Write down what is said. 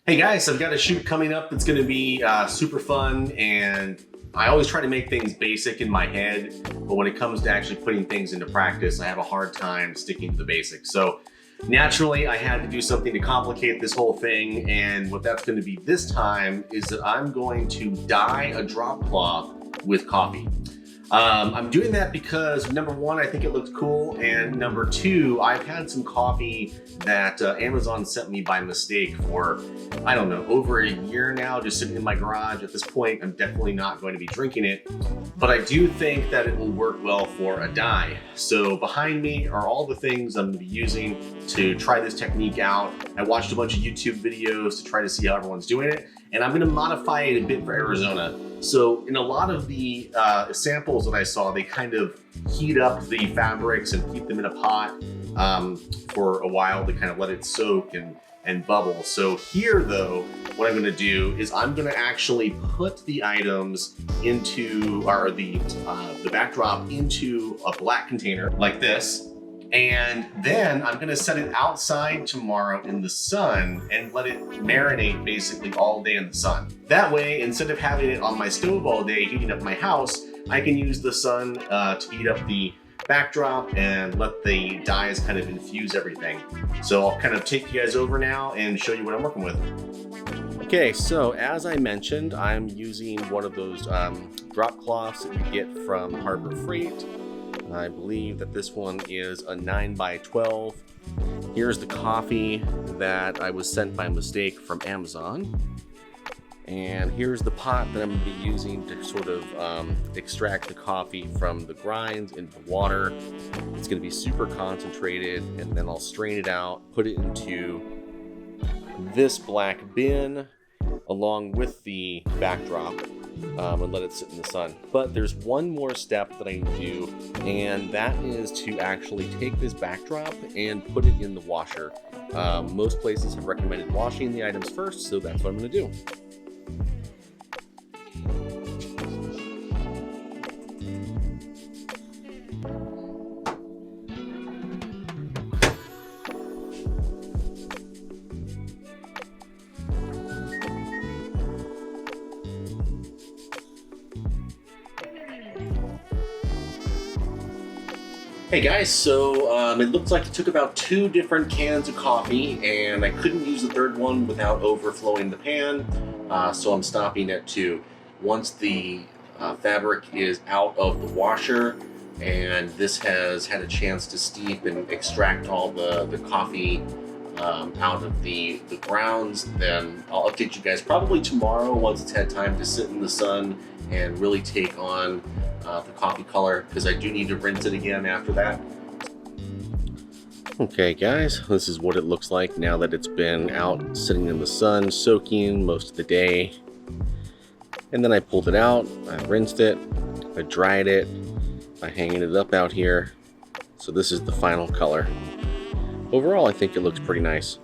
Hey guys, I've got a shoot coming up that's going to be super fun, and I always try to make things basic in my head, but when it comes to actually putting things into practice, I have a hard time sticking to the basics. So naturally, I had to do something to complicate this whole thing, and what that's going to be this time is that I'm going to dye a drop cloth with coffee. I'm doing that because number one, I think it looks cool, and number two, I've had some coffee that Amazon sent me by mistake for, I don't know, over a year now, just sitting in my garage. At this point, I'm definitely not going to be drinking it, but I do think that it will work well for a dye. So behind me are all the things I'm going to be using to try this technique out. I watched a bunch of YouTube videos to try to see how everyone's doing it, and I'm going to modify it a bit for Arizona. So in a lot of the samples that I saw, they kind of heat up the fabrics and keep them in a pot for a while to kind of let it soak and bubble. So here though, what I'm gonna do is I'm gonna actually put the items into, or the backdrop into a black container like this. And then I'm gonna set it outside tomorrow in the sun and let it marinate basically all day in the sun. That way, instead of having it on my stove all day heating up my house, I can use the sun to heat up the backdrop and let the dyes kind of infuse everything. So I'll kind of take you guys over now and show you what I'm working with. Okay, so as I mentioned, I'm using one of those drop cloths that you get from Harbor Freight. I believe that this one is a 9x12. Here's the coffee that I was sent by mistake from Amazon. And here's the pot that I'm going to be using to sort of extract the coffee from the grinds into the water. It's going to be super concentrated, and then I'll strain it out, put it into this black bin along with the backdrop. And let it sit in the sun. But there's one more step that I need to do, and that is to actually take this backdrop and put it in the washer. Most places have recommended washing the items first, so that's what I'm going to do. Hey guys, so it looks like it took about 2 different cans of coffee, and I couldn't use the third one without overflowing the pan, so I'm stopping at 2. Once the fabric is out of the washer and this has had a chance to steep and extract all the coffee out of the grounds, then I'll update you guys probably tomorrow once it's had time to sit in the sun and really take on the coffee color, because I do need to rinse it again after that. Okay guys, this is what it looks like now that it's been out sitting in the sun soaking most of the day. And then I pulled it out, I rinsed it, I dried it by hanging it up out here. So this is the final color. Overall, I think it looks pretty nice.